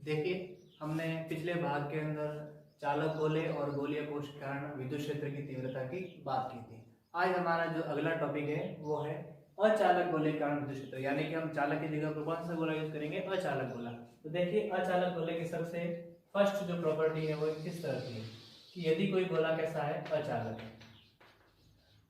देखिए, हमने पिछले भाग के अंदर चालक गोले और गोलीय कोश के कारण विद्युत क्षेत्र की तीव्रता की बात की थी। आज हमारा जो अगला टॉपिक है वो है अचालक गोले के कारण विद्युत क्षेत्र, यानी कि हम चालक की जगह पर कौन सा गोला यूज करेंगे? अचालक गोला। तो देखिए, अचालक गोले की सबसे फर्स्ट जो प्रॉपर्टी है वो किस तरह की है कि यदि कोई गोला कैसा है, अचालक है,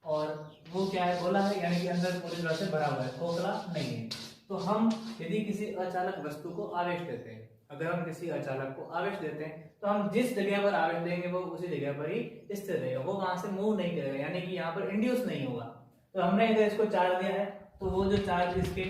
और वो क्या है, गोला है यानी कि अंदर पूरी तरह से भरा हुआ है, खोखला नहीं है। तो हम यदि किसी अचालक वस्तु को आवेश देते हैं, अगर हम किसी अचालक को आवेश देते हैं तो हम जिस जगह पर आवेश देंगे वो उसी जगह पर ही स्थिर रहेगा, वो वहां से मूव नहीं करेगा, यानी कि यहाँ पर इंड्यूस नहीं होगा। तो हमने अगर इसको चार्ज दिया है तो वो जो चार्ज इसके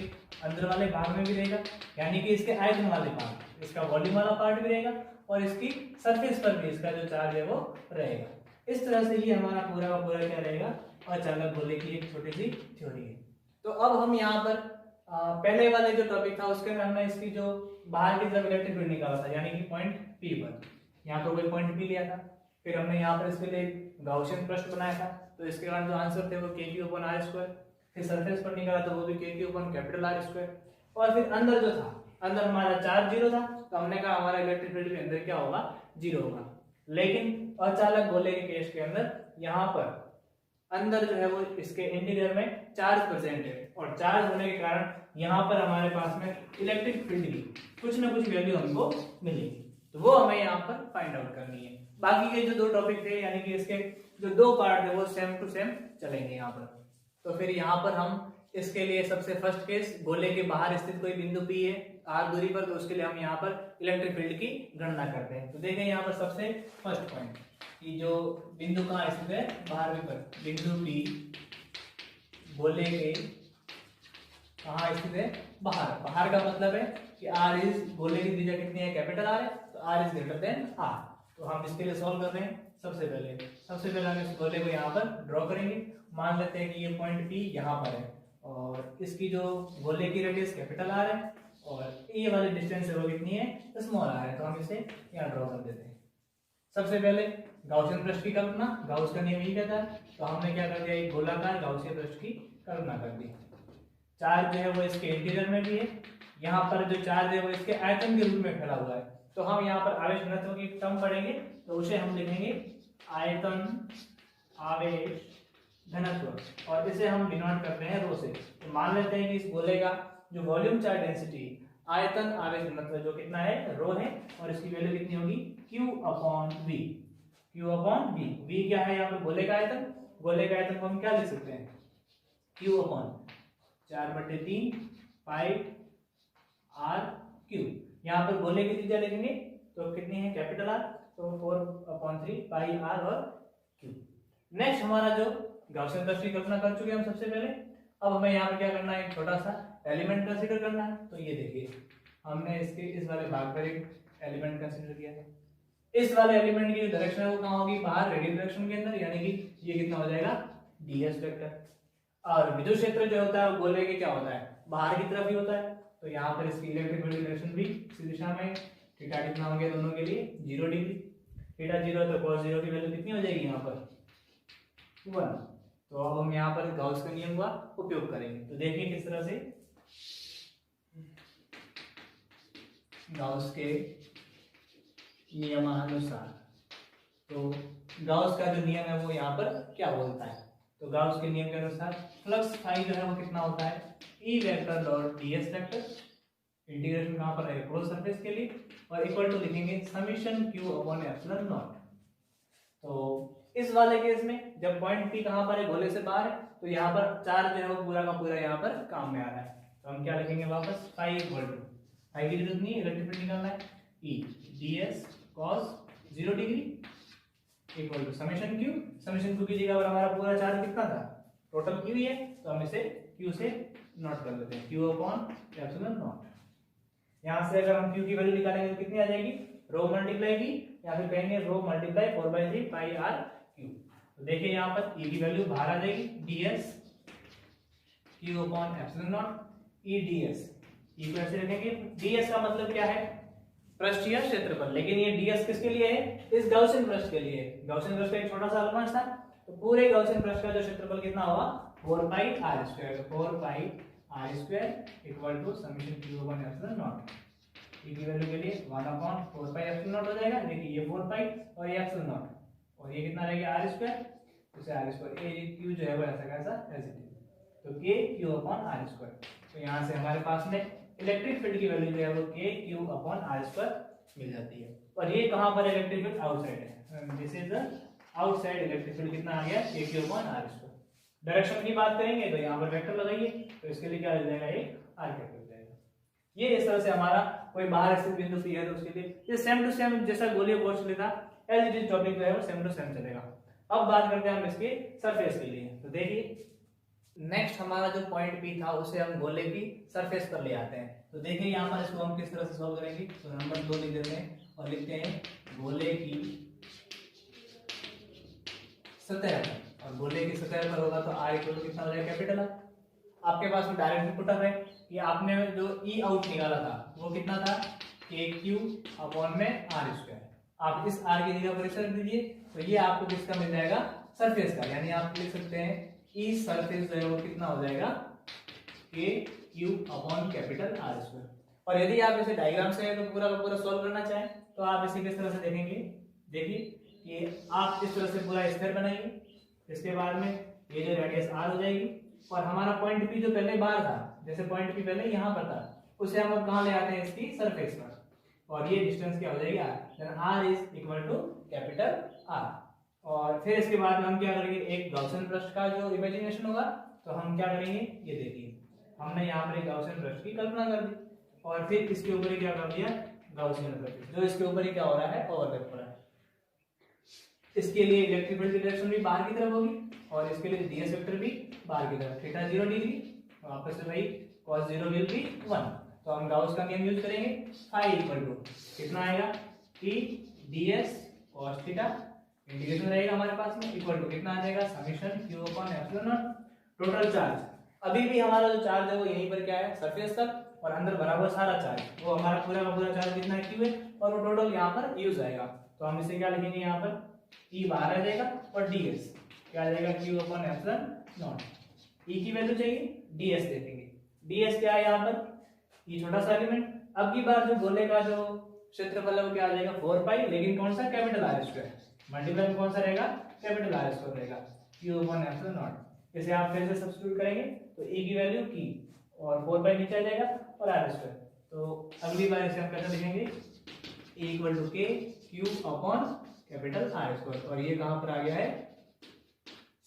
अंदर वाले भाग में भी रहेगा, यानी कि इसके आयतन वाले भाग, इसका वॉल्यूम वाला पार्ट भी रहेगा, और इसकी सरफेस पर भी इसका जो चार्ज है वो रहेगा। इस तरह से ही हमारा पूरा का पूरा क्या रहेगा, अचालक गोले की एक छोटी सी थ्योरी है। तो अब हम यहाँ पर पहले वाले जो टॉपिक था उसके अंदर हमने इसकी जो बाहर की तरफ इलेक्ट्रिक फील्ड निकाला था, यानी कि पॉइंट पी पर, यहाँ पर कोई पॉइंट पी लिया था, फिर हमने यहाँ पर इसके लिए गाउसियन पृष्ठ बनाया था, तो इसके कारण जो आंसर थे वो के क्यू अपॉन आर स्क्वायर, फिर सरफेस पर निकाला तो वो भी के Q upon capital R square, और फिर अंदर जो था, अंदर हमारा चार्ज जीरो था, तो हमने कहा हमारा इलेक्ट्रिक फील्ड भी अंदर क्या होगा, जीरो होगा। लेकिन अचालक गोले के केस के अंदर यहाँ पर अंदर जो है वो इसके इंटीरियर में चार्ज प्रेजेंट है, और चार्ज होने के कारण यहाँ पर हमारे पास में इलेक्ट्रिक फील्ड की कुछ ना कुछ वैल्यू हमको मिलेगी, तो वो हमें यहाँ पर फाइंड आउट करनी है। बाकी के जो दो टॉपिक थे, यानी कि इसके जो दो पार्ट थे वो सेम टू सेम चलेंगे यहाँ पर। तो फिर यहाँ पर हम इसके लिए सबसे फर्स्ट केस, गोले के बाहर स्थित कोई बिंदु पी है आर दूरी पर, तो उसके लिए हम यहाँ पर इलेक्ट्रिक फील्ड की गणना करते हैं। तो देखें यहाँ पर सबसे फर्स्ट पॉइंट कि जो बिंदु कहाँ स्थित है, बाहर भी पर, बिंदु पी गोले के कहाँ स्थित है, बाहर। बाहर का मतलब है कि आर इज, गोले की त्रिज्या कितनी है, कैपिटल आर है, तो R is greater than R. तो हम इसके लिए सॉल्व कर रहे हैं। सबसे पहले हम इस गोले को यहाँ पर ड्रॉ करेंगे। मान लेते हैं कि ये पॉइंट पी यहाँ पर है, और इसकी जो गोले की रेडियस कैपिटल आर है, और ये वाली डिस्टेंस है वो कितनी है, स्मॉल आर है, तो हम इसे यहाँ ड्रॉ कर देते हैं। सबसे पहले गाउसियन पृष्ठ की कल्पना, गाउस का नियम यही कहता है, तो हमने क्या कर दिया, एक गोलाकार गाउसियन पृष्ठ की कल्पना कर दी। चार्ज जो है वो इसके इंटीरियर में भी है, यहाँ पर जो चार्ज है वो इसके आयतन के रूप में फैला हुआ है, तो हम यहाँ पर आवेश घनत्व की टर्म पढ़ेंगे, तो उसे हम लिखेंगे आयतन आवेश घनत्व, और इसे हम डिनोट करते हैं रो से। तो मान लेते हैं कि इस गोले का जो वॉल्यूम चार्ज डेंसिटी, आयतन आवेश घनत्व जो कितना है, रो है, और इसकी वैल्यू कितनी होगी, Q upon V। Q upon V, V क्या है यहाँ पर, गोले का आयतन, गोले का आयतन को हम क्या लिख सकते हैं, Q upon 4/3 pi R cube. यहाँ पर गोले की त्रिज्या लिखेंगे तो कितनी है, कैपिटल आर, तो 4/3 पाई आर और क्यू। नेक्स्ट हमारा जो गाउसियन पृष्ठ की कल्पना कर चुके हैं हम सबसे पहले। अब हमें यहाँ पर क्या करना है, एक छोटा सा एलिमेंट कंसीडर करना है। तो ये देखिए, हमने इसके इस वाले भाग पर एक एलिमेंट कंसीडर किया है। इस वाले एलिमेंट की जो डायरेक्शन है वो कहाँ होगी, बाहर, रेडियल डायरेक्शन के अंदर, यानी कि ये कितना हो जाएगा, ds वेक्टर। और विद्युत क्षेत्र जो होता है वो गोले के क्या होता है, बाहर की तरफ ही होता है, तो यहाँ पर इसकी इलेक्ट्रिक फील्ड डायरेक्शन भी इसी दिशा में। थीटा कितना हो गया दोनों के लिए, 0 डिग्री। थीटा 0 है तो cos 0 की वैल्यू कितनी हो जाएगी यहाँ पर, 1। तो अब हम यहाँ पर गाउस के नियम का उपयोग करेंगे। तो देखिए किस तरह से गाउस के नियमानुसार, तो गाउस का जो नियम है वो यहाँ पर क्या बोलता है, तो गाउस के नियम के अनुसार फ्लक्स फाई जो है वो कितना होता है, E vector dot ds vector, integration कहाँ पर है, क्रॉस सरफेस के लिए, और इक्वल टू लिखेंगे summation Q upon epsilon not. तो इस वाले केस में जब पॉइंट P कहाँ पर है, गोले से बाहर है, तो यहाँ पर चार्ज जो है वो पूरा का पूरा यहाँ पर काम में आ रहा है, तो हम क्या लिखेंगे वापस, फाई इक्वल टू, फाई की जरूरत नहीं है, इलेक्ट्रिक फील्ड निकालना है, E ds cos 0 degree equal to summation Q। Summation Q की जगह पर हमारा पूरा चार्ज कितना था, टोटल Q ही है, तो हम इसे Q से नोट कर लेते हैं, Q अपॉन एप्सिलॉन नॉट। यहाँ से अगर हम Q की वैल्यू निकालेंगे तो कितनी आ जाएगी, रो मल्टीप्लाई V, या फिर कहेंगे row multiply 4/3 pi R cube. तो देखिए यहाँ पर E की वैल्यू बाहर आ जाएगी, ds Q upon epsilon not, E ds, E को ऐसे रखेंगे, ds का मतलब क्या है, पृष्ठीय क्षेत्रफल, लेकिन ये ds किसके लिए है, इस गाउसियन पृष्ठ के लिए। गाउसियन पृष्ठ का एक छोटा सा अलगांश था, तो पूरे गाउसियन पृष्ठ का जो क्षेत्रफल कितना होगा, 4 pi r square, 4 pi r square equal to summation Q upon epsilon naught. E की वैल्यू के लिए 1/4πε0 हो जाएगा। देखिए ये 4π और ये ε0 और ये कितना रहेगा r², उसे r², ए क्यू जो है वो ऐसा कैसा एज इट इज, तो k q/r²। तो यहाँ से हमारे पास में इलेक्ट्रिक फील्ड की वैल्यू जो है वो k q/r² मिल जाती है। और ये कहाँ पर इलेक्ट्रिक फील्ड आउटसाइड है, this is the outside electric field कितना आ गया k q/r²। डायरेक्शन की बात करेंगे तो यहाँ पर वेक्टर लगाइए, तो इसके लिए क्या हो जाएगा, एक r कैपिटल जाएगा। ये इस तरह से हमारा कोई बाहर स्थित बिंदु P है तो उसके लिए ये सेम टू सेम जैसा गोलीय कोश था एज इट इज टॉपिक जो है वो सेम टू सेम चलेगा। अब बात करते हैं हम इसके सरफेस के लिए। तो देखिए नेक्स्ट हमारा जो पॉइंट P था उसे हम गोले की सरफेस पर ले आते हैं। तो देखिए यहाँ पर इसको हम किस तरह से सॉल्व करेंगे, तो नंबर 2 लिख देते हैं और लिखते हैं गोले की सतह पर, और गोले की सतह पर होगा तो r इक्वल कितना हो जाएगा, कैपिटल R। आपके पास में डायरेक्ट पुटअप है कि आपने जो ई आउट निकाला था वो कितना था, KQ/r²। आप इस r की जगह पर इसे रख दीजिए तो ये आपको किसका मिल जाएगा, सरफेस का, यानी आप लिख सकते हैं ई सरफेस जो है वो कितना हो जाएगा, KQ/R²। और यदि आप इसे डायग्राम से तो पूरा का पूरा सॉल्व करना चाहें तो आप इसे किस तरह से देखेंगे, देखिए कि आप इस तरह से पूरा स्क्वायर बनाइए, इसके बाद में ये जो रेडियस r हो जाएगी और हमारा पॉइंट P जो पहले बाहर था, जैसे पॉइंट P पहले यहाँ पर था, उसे हम अब कहाँ ले आते हैं, इसकी सरफेस पर, और ये डिस्टेंस क्या हो जाएगी r, then r is equal to capital R। और फिर इसके बाद में हम क्या करेंगे, एक गॉसियन पृष्ठ का जो इमेजिनेशन होगा तो हम क्या करेंगे, ये देखिए हमने यहाँ पर एक गॉसियन पृष्ठ की कल्पना कर दी और फिर इसके ऊपर ही क्या कर दिया, गॉसियन पृष्ठ जो इसके ऊपर ही क्या हो रहा है, ओवरलैप हो रहा है। इसके लिए इलेक्ट्रिक फील्ड की डायरेक्शन भी बाहर की तरफ होगी और इसके लिए ds वेक्टर भी बाहर की तरफ, थीटा 0 डिग्री, वापस से वही cos 0 विल बी 1। तो हम गाउस का नियम यूज करेंगे, फाई इक्वल टू कितना आएगा, T ds cos theta, integration रहेगा हमारे पास में इक्वल टू कितना आ जाएगा, समेशन q/ε0 टोटल चार्ज। अभी भी हमारा जो चार्ज है वो यहीं पर क्या है, सरफेस तक, और अंदर भरा हुआ सारा चार्ज, वो हमारा पूरा का पूरा चार्ज कितना है, q है, और वो टोटल यहाँ पर यूज आएगा। तो हम इसे क्या लिखेंगे, यहाँ पर E बाहर आ जाएगा और ds क्या आ जाएगा, q/ε0। E की वैल्यू चाहिए, ds देखेंगे, ds क्या है यहाँ पर, ये छोटा सा एलिमेंट। अब की बार जो गोले का जो क्षेत्रफल है वो क्या आ जाएगा, 4π, लेकिन कौन सा, कैपिटल R², मल्टीप्लाई में कौन सा रहेगा, कैपिटल R² रहेगा, q/ε0। इसे आप फिर से सब्स्टिट्यूट करेंगे तो E की वैल्यू की और 4π नीचे आ जाएगा और R²। तो अगली बार इसे हम कैसे लिखेंगे, E इक्वल टू k q/कैपिटल R², और ये कहां पर आ गया है,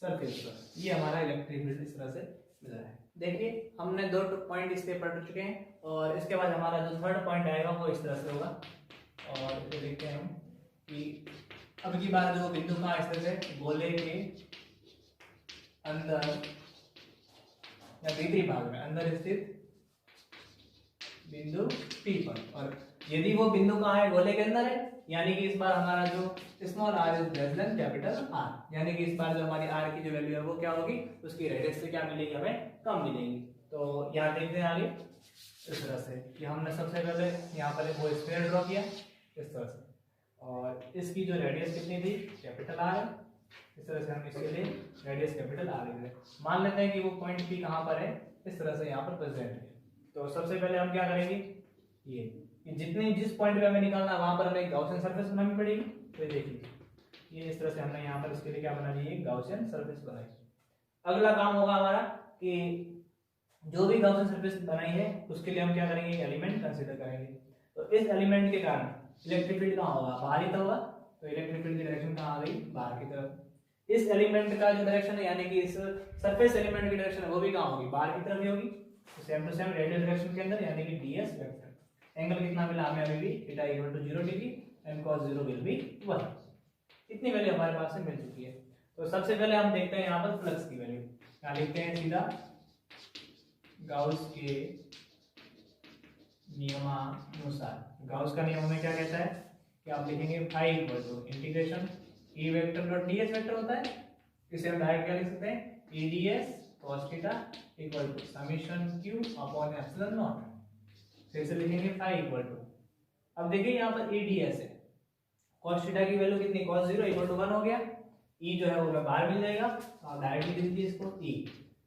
सरफेस पर। ये हमारा इलेक्ट्रिक फील्ड इस तरह से मिल रहा है। देखिए हमने 2 पॉइंट इस पे पढ़ चुके हैं और इसके बाद हमारा जो थर्ड पॉइंट आएगा वो इस तरह से होगा, और इसे देखते हैं हम कि अब की बार जो बिंदु का इस तरह से गोले के अंदर या भीतरी भाग में अंदर स्थित बिंदु P पर, और यदि वो बिंदु कहाँ है, गोले के अंदर है, यानी कि इस बार हमारा जो small r is less than capital R, यानी कि इस बार जो हमारी r की जो वैल्यू है वो क्या होगी, उसकी रेडियस से क्या मिलेगी, हमें कम मिलेगी। तो यहाँ देखते हैं आगे इस तरह से कि हमने सबसे पहले यहाँ पर वो स्फीयर ड्रॉ किया इस तरह से, और इसकी जो रेडियस कितनी थी, कैपिटल R है। इस तरह से हम इसके लिए रेडियस कैपिटल R लिख रहे हैं। मान लेते हैं कि वो पॉइंट P कहाँ पर है, इस तरह से यहाँ पर प्रेजेंट है। तो सबसे पहले हम क्या करेंगे, ये कि जितनी जिस पॉइंट पे हमें निकालना है वहां पर हमें गॉसियन सरफेस बनानी पड़ेगी। तो देखिए ये इस तरह से हमने यहाँ पर इसके लिए क्या बना ली, है गॉसियन सरफेस बनाई। अगला काम होगा हमारा कि जो भी गॉसियन सरफेस बनाई है उसके लिए हम क्या करेंगे, एलिमेंट कंसीडर करेंगे। तो इस एलिमेंट के कारण इलेक्ट्रिक फील्ड कहाँ होगा, बाहर ही तो होगा, तो इलेक्ट्रिक फील्ड की डायरेक्शन कहाँ आ गई, बाहर की तरफ। इस एलिमेंट का जो डायरेक्शन है यानी कि इस सरफेस एलिमेंट की डायरेक्शन है वो भी कहाँ होगी, बाहर की तरफ ही होगी। तो same to same radial direction के अंदर यानी कि ds वेक्टर। एंगल कितना मिला हमें अभी भी, theta equal to 0 degree and cos 0 will be 1। इतनी वैल्यू हमारे पास से मिल चुकी है। तो सबसे पहले हम देखते हैं यहाँ पर फ्लक्स की वैल्यू, यहाँ लिखते हैं सीधा गाउस के नियमानुसार। गाउस का नियम हमें क्या कहता है कि आप लिखेंगे phi equal to integration E vector dot ds vector होता है, इसे हम डायरेक्ट क्या लिख सकते हैं, eds cos theta equal to summation q/ε0। फिर से लिखेंगे फाई इक्वल टू, अब देखिए यहाँ पर eds है, cos थीटा की वैल्यू कितनी, cos 0 इक्वल टू 1 हो गया, e जो है वो बाहर मिल जाएगा, तो आप डायरेक्ट लिख दीजिए इसको e।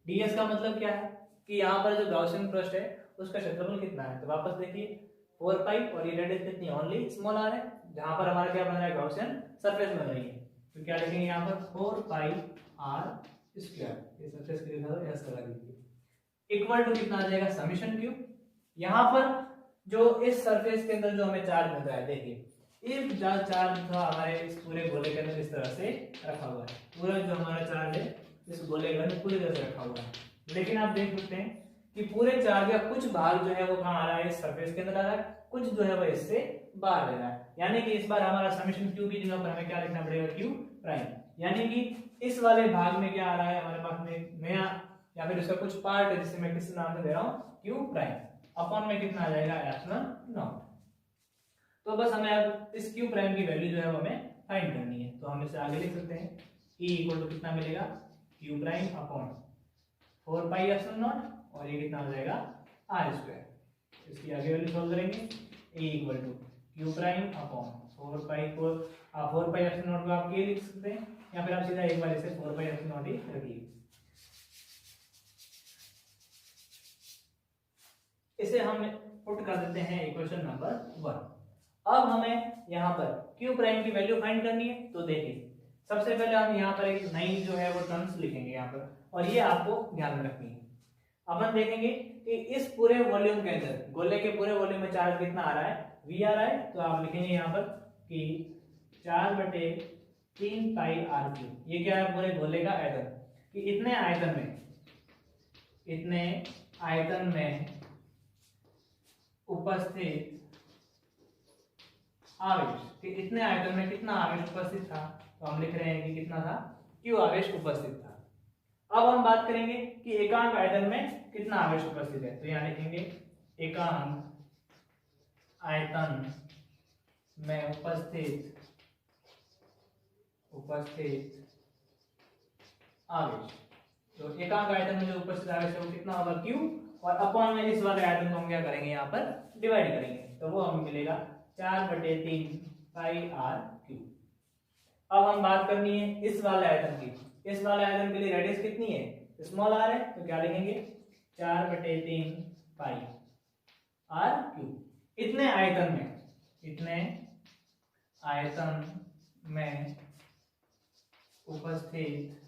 ds का मतलब क्या है कि यहाँ पर जो गॉसियन पृष्ठ है उसका क्षेत्रफल कितना है, तो वापस देखिए 4 पाई और ये रेडियस कितनी ओनली स्मॉल आर है, जहां पर हमारा क्या बन रहा है गॉसियन सरफेस बन रही है। तो क्या लिखेंगे यहाँ पर 4 पाई आर स्क्वायर, ये सरफेस के लिए ऐसा लगा दीजिए, इक्वल टू कितना आ जाएगा समेशन क्यू। यहाँ पर जो इस सरफेस के अंदर जो हमें चार्ज मिल रहा है, देखिए एक चार्ज था हमारे इस पूरे गोले के अंदर इस तरह से रखा हुआ है, पूरा जो हमारा चार्ज है इस गोले के अंदर पूरी तरह से रखा हुआ है। लेकिन आप देख सकते हैं कि पूरे चार्ज का कुछ भाग जो है वो कहाँ आ रहा है, इस सरफेस के अंदर आ रहा है, कुछ जो है वो इससे बाहर ले रहा है। यानी कि इस बार हमारा समेशन क्यू की जगह पर हमें क्या लिखना पड़ेगा, क्यू प्राइम। यानी कि इस वाले भाग में क्या आ रहा है हमारे पास में नया, या फिर इसका कुछ पार्ट है जिसे मैं किस नाम से दे रहा हूँ, क्यू प्राइम, अपॉन में कितना आ जाएगा एप्सिलॉन नॉट। तो बस हमें अब इस क्यू प्राइम की वैल्यू जो है वो हमें फाइंड करनी है। तो हम इसे आगे लिख सकते हैं, E इक्वल टू कितना मिलेगा, Q prime upon 4 pi epsilon naught, और ये कितना हो जाएगा आर स्क्वायर। इसकी आगे वैल्यू सॉल्व करेंगे, E equal to Q prime upon 4 pi epsilon naught को आप के लिख सकते हैं, या फिर आप सीधा एक बार इसे 4 पाई एप्सिलॉन नॉट ही रखिए। इसे हम पुट कर देते हैं इक्वेशन नंबर 1। अब हमें यहाँ पर क्यू प्राइम की वैल्यू फाइंड करनी है। तो देखिए सबसे पहले हम यहाँ पर एक नई जो है वो टर्म्स लिखेंगे यहाँ पर, और ये आपको ध्यान में रखनी है। अपन देखेंगे कि इस पूरे वॉल्यूम के अंदर, गोले के पूरे वॉल्यूम में चार्ज कितना आ रहा है, V आ रहा है। तो आप लिखेंगे यहाँ पर कि 4/3 पाई आर क्यूब, ये क्या है पूरे गोले का आयतन, कि इतने आयतन में उपस्थित आवेश, कि इतने आयतन में कितना आवेश उपस्थित था। तो हम लिख रहे हैं कि कितना था, क्यू आवेश उपस्थित था। अब हम बात करेंगे कि एकांक आयतन में कितना आवेश उपस्थित है। तो यहाँ लिखेंगे एकांक आयतन में उपस्थित आवेश। तो एकांक आयतन में जो उपस्थित आवेश है वो कितना होगा, क्यू, और अपॉन में इस वाले आयतन को हम क्या करेंगे, यहाँ पर डिवाइड करेंगे। तो वो हमें मिलेगा 4/3 पाई आर क्यूब। अब हम बात करनी है इस वाले आयतन की। इस वाले आयतन के लिए रेडियस कितनी है, स्मॉल आर है। तो क्या लिखेंगे 4/3 पाई आर क्यूब। इतने आयतन में उपस्थित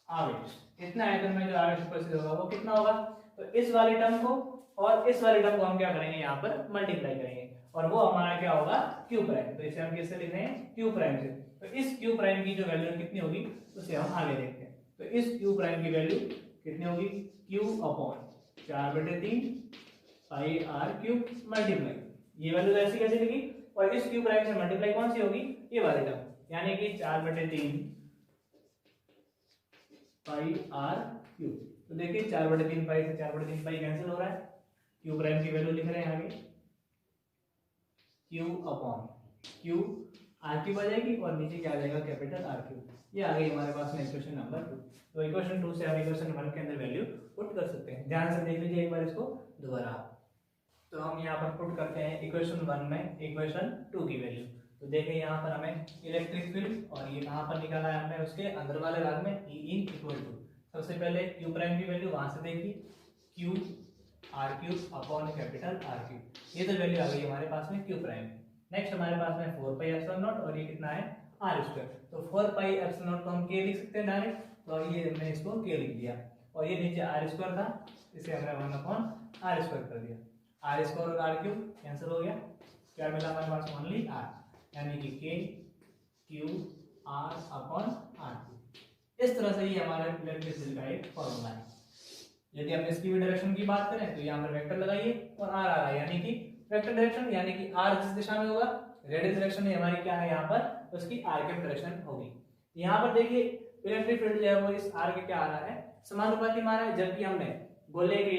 आवेश, इतने आयतन में जो आवेश उपस्थित होगा वो कितना होगा। तो इस वाले टर्म को और इस वाले टर्म को हम क्या करेंगे, यहाँ पर मल्टीप्लाई करेंगे, और वो हमारा क्या होगा, क्यू प्राइम। तो इसे हम किससे लिख रहे हैं, क्यू प्राइम से। तो इस क्यू प्राइम की जो वैल्यू कितनी होगी उसे हम आगे देखते हैं। तो इस क्यू प्राइम की वैल्यू कितनी होगी, Q upon 4/3 pi R cube multiply, ये वैल्यू ऐसी कैसे लिखी, और इस क्यू प्राइम से मल्टीप्लाई कौन सी होगी, ये वाली टर्म, यानी कि 4/3 पाई आर क्यूब। तो देखिए 4/3 पाई से 4/3 पाई कैंसिल हो रहा है, क्यू प्राइम की वैल्यू लिख रहे हैं आगे, Q upon Q r cube आ जाएगी, और नीचे क्या आ जाएगा, कैपिटल आर क्यूब। ये आ गई हमारे पास में इक्वेशन नंबर 2। तो इक्वेशन 2 से हम इक्वेशन 1 के अंदर वैल्यू पुट कर सकते हैं। ध्यान से देख लीजिए एक बार इसको दोबारा। तो हम यहाँ पर पुट करते हैं इक्वेशन 1 में इक्वेशन 2 की वैल्यू। तो देखिए यहाँ पर हमें इलेक्ट्रिक फील्ड, और ये कहाँ पर निकाला है हमने, उसके अंदर वाले भाग में E इन इक्वल टू, सबसे पहले क्यू प्राइम की वैल्यू वहां से देखिए, Q r cube upon capital R cube, ये तो वैल्यू आ गई हमारे पास में क्यू प्राइम। नेक्स्ट हमारे पास में 4 पाई एप्सिलॉन नॉट, और ये कितना है, आर स्क्वायर। तो 4 पाई एप्सिलॉन नॉट को हम के लिख सकते हैं डायरेक्ट, तो ये मैंने इसको के लिख दिया, और ये नीचे आर स्क्वायर था, इसे हमने 1 अपॉन आर स्क्वायर कर दिया। आर स्क्वायर और आर क्यूब कैंसिल हो गया, क्या मिला हमारे पास, ओनली आर, यानी कि K Q R upon R cube. इस तरह से ये हमारा इलेक्ट्रिक फील्ड का एक फॉर्मूला है। यदि हम इसकी भी डायरेक्शन की बात करें तो यहाँ पर वेक्टर लगाइए, और आर आ रहा है, यानी कि वेक्टर डायरेक्शन, यानी कि आर जिस दिशा में होगा, रेडियल डायरेक्शन में हमारी क्या है यहाँ पर, उसकी आर के डायरेक्शन होगी। यहाँ पर देखिए इलेक्ट्रिक फील्ड जो है वो इस आर के क्या आ रहा है, समानुपाती में आ रहा है, जबकि हमने गोले के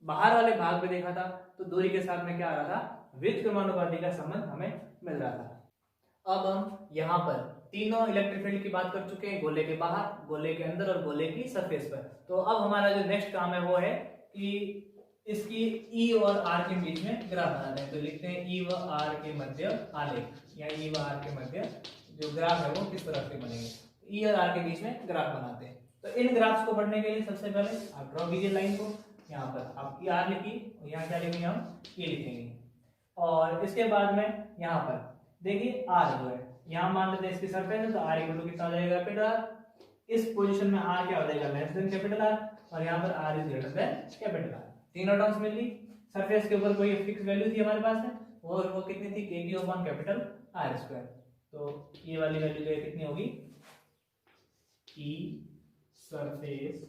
बाहर वाले भाग में देखा था तो दूरी के साथ में क्या आ रहा था, व्युत्क्रमानुपाती का संबंध हमें मिल रहा था। अब हम यहाँ पर तीनों इलेक्ट्रिक फील्ड की बात कर चुके हैं, गोले के बाहर, गोले के अंदर और गोले की सरफेस पर। तो अब हमारा जो नेक्स्ट काम है वो है कि इसकी ई और आर के बीच में ग्राफ बनाते हैं। तो लिखते हैं ई व आर के मध्य आलेख, या ई व आर के मध्य जो ग्राफ है वो किस तरह से बनेंगे, ई और आर के बीच में ग्राफ बनाते हैं। तो इन ग्राफ्स को पढ़ने के लिए सबसे पहले आप ड्रॉ कीजिए लाइन को। यहाँ पर आप ई आर लिखी और यहाँ क्या लिखेंगे हम ई लिखेंगे। और इसके बाद में यहाँ पर देखिए आर जो है यहाँ मान लेते हैं इसकी सरफेस है तो आर इक्वल टू कितना हो जाएगा कैपिटल आर। इस पोजीशन में आर क्या हो जाएगा लेस देन कैपिटल आर और यहाँ पर R is greater than capital R. तीनों टर्म्स मिल ली। सरफेस के ऊपर कोई फिक्स वैल्यू थी हमारे पास में और वो कितनी थी के Q upon capital R square. तो ये वाली वैल्यू जो है कितनी होगी ई सरफेस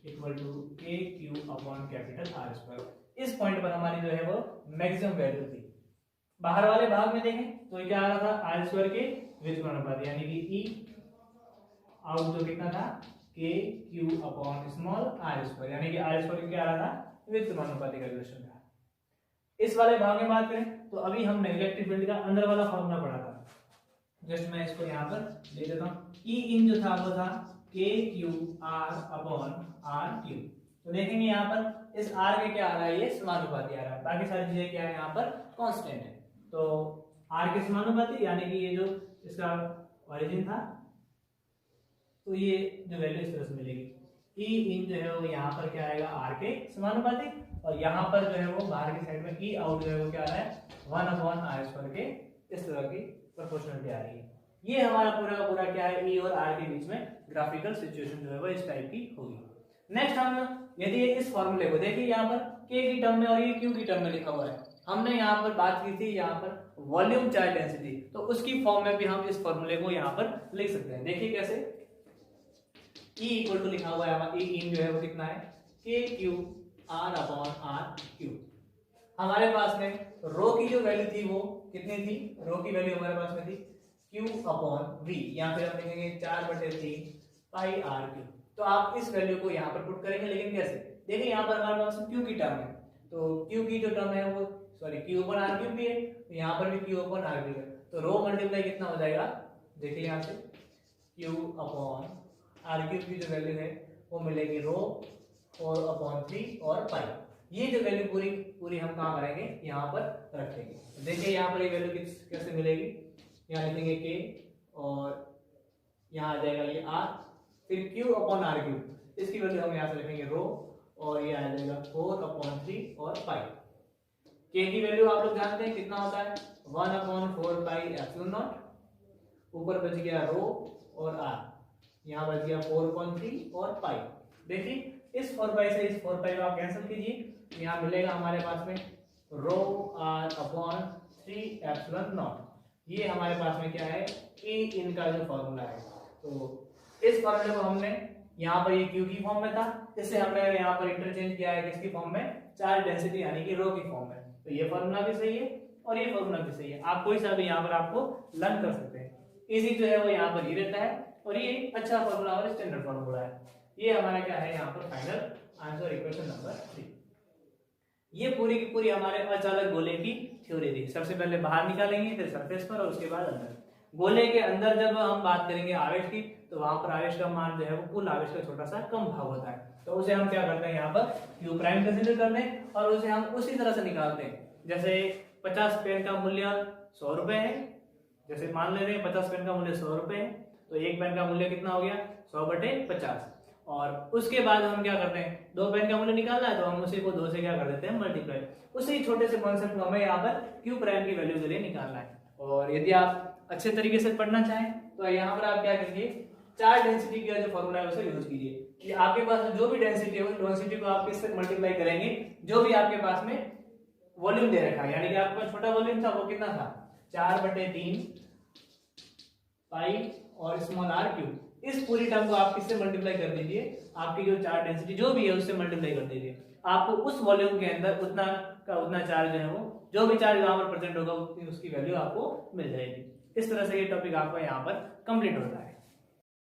इक्वल टू के Q upon capital R square. इस पॉइंट पर हमारी जो है वो मैक्सिमम वैल्यू थी। बाहर वाले भाग में देखें तो क्या आ रहा था आर स्क्वायर के व्युत्क्रमानुपाती यानी कि ई आउट जो कितना था K Q upon small R square यानी कि आर स्क्वायर क्या आ रहा था व्युत्क्रमानुपाती का रिलेशन था। इस वाले भाग में बात करें तो अभी हमने इलेक्ट्रिक फील्ड का अंदर वाला फॉर्मूला पढ़ा था। जस्ट मैं इसको यहाँ पर ले देता हूँ। ई इन जो था वो था K Q R upon R cube. तो देखेंगे यहाँ पर इस आर के क्या आ रहा है ये समानुपाती आ रहा है। बाकी सारी चीजें क्या है यहाँ पर कांस्टेंट है। तो आर के समानुपाती यानी कि ये जो इसका ओरिजिन था तो ये जो वैल्यू इस तरह से मिलेगी। ई इन जो है वो यहाँ पर क्या आएगा आर के समानुपाती और यहाँ पर जो है वो बाहर की साइड में ई आउट जो है वो क्या आ रहा है 1 अपॉन आर स्क्वायर के इस तरह की प्रोपोर्शनलिटी आ रही है। ये हमारा पूरा का पूरा क्या है ई और आर के बीच में ग्राफिकल सिचुएशन जो है वो इस टाइप की होगी। नेक्स्ट हम यदि इस फॉर्मूले को देखिए यहाँ पर के की टर्म में और ये क्यू की टर्म में लिखा हुआ है। हमने यहाँ पर बात की थी यहाँ पर वॉल्यूम चार्ज डेंसिटी तो उसकी फॉर्म में भी हम इस फॉर्मूले को यहाँ पर लिख सकते हैं। देखिए कैसे E इक्वल टू लिखा हुआ है ई इन जो है वो कितना है K Q R upon R cube. हमारे पास में रो की जो वैल्यू थी वो कितनी थी रो की वैल्यू हमारे पास में थी क्यू अपॉन वी यहाँ पे हम लिखेंगे 4/3 पाई आर क्यू। तो आप इस वैल्यू को यहाँ पर पुट करेंगे लेकिन कैसे देखिए यहाँ पर हमारे पास क्यू की टर्म है तो क्यू की जो टर्म है वो sorry Q upon R cube भी है तो यहाँ पर भी क्यू अपॉन आर क्यू है तो रो मल्टीप्लाई कितना हो जाएगा देखिए यहाँ से क्यू अपॉन आर क्यूब की जो वैल्यू है वो मिलेगी रो 4/3 और पाई। ये जो वैल्यू पूरी पूरी हम कहाँ करेंगे यहाँ पर रखेंगे। देखिए यहाँ पर ये वैल्यू कैसे मिलेगी यहाँ लिखेंगे के और यहाँ आ जाएगा ये आर फिर क्यू अपॉन आर क्यूब इसकी वैल्यू हम यहाँ से लिखेंगे रो और ये आ जाएगा 4/3 और पाई। के की वैल्यू आप लोग जानते हैं कितना होता है 1/4 पाई एप्सिलॉन नॉट। ऊपर बच गया रो और आर यहाँ बच गया 4/3 और पाई। देखिए इस 4 पाई से इस 4 पाई को आप कैंसिल कीजिए यहाँ मिलेगा हमारे पास में रो आर अपॉन 3 एप्सिलॉन नॉट। ये हमारे पास में क्या है ई इनका जो फॉर्मूला है। तो इस फॉर्मूले को हमने यहाँ पर ये क्यू की फॉर्म में था इससे हमने यहाँ पर इंटरचेंज किया है किसकी फॉर्म में चार्ज डेंसिटी यानी कि रो की फॉर्म में। तो ये फॉर्मूला भी सही है और ये फॉर्मूला भी सही है। आप कोई सा भी यहाँ पर आपको लर्न कर सकते हैं। इजी जो है वो यहाँ पर ही रहता है और ये अच्छा फॉर्मूला और स्टैंडर्ड फॉर्मूला है। ये हमारा क्या है यहाँ पर फाइनल आंसर इक्वेशन नंबर 3। ये पूरी की पूरी हमारे अचालक गोले की थ्योरी थी। सबसे पहले बाहर निकालेंगे फिर सरफेस पर और उसके बाद अंदर। गोले के अंदर जब हम बात करेंगे आवेश की तो वहां पर आवेश का मान जो है वो कुल आवेश का छोटा सा कम भाग होता है तो उसे हम क्या करते हैं यहाँ पर क्यू प्राइम कंसीडर करते हैं और उसे हम उसी तरह से निकालते हैं। जैसे 50 पेन का मूल्य 100 रुपए है जैसे मान ले रहे हैं 50 पेन का मूल्य 100 रुपए है तो एक पेन का मूल्य कितना हो गया 100/50 और उसके बाद हम क्या करते हैं 2 पेन का मूल्य निकालना है तो हम उसी को 2 से क्या कर देते हैं मल्टीप्लाई। उसी छोटे से कॉन्सेप्ट को हमें यहाँ पर क्यू प्राइम की वैल्यू के लिए निकालना है। और यदि आप अच्छे तरीके से पढ़ना चाहें तो यहाँ पर आप क्या कीजिए चार्ज डेंसिटी का जो फॉर्मूला है उसे यूज कीजिए। आपके पास जो भी डेंसिटी है उस डेंसिटी को आप किससे मल्टीप्लाई करेंगे जो भी आपके पास में वॉल्यूम दे रखा है यानी कि आपके पास छोटा वॉल्यूम था वो कितना था 4/3 पाई और स्मॉल आर क्यूब। इस पूरी टर्म को आप किससे मल्टीप्लाई कर दीजिए आपकी जो चार्ज डेंसिटी जो भी है उससे मल्टीप्लाई कर दीजिए। आपको उस वॉल्यूम के अंदर उतना का उतना चार्ज जो है वो जो भी चार्ज वहां पर प्रेजेंट होगा उसकी वैल्यू आपको मिल जाएगी। इस तरह से ये टॉपिक आपका यहाँ पर कंप्लीट होता है।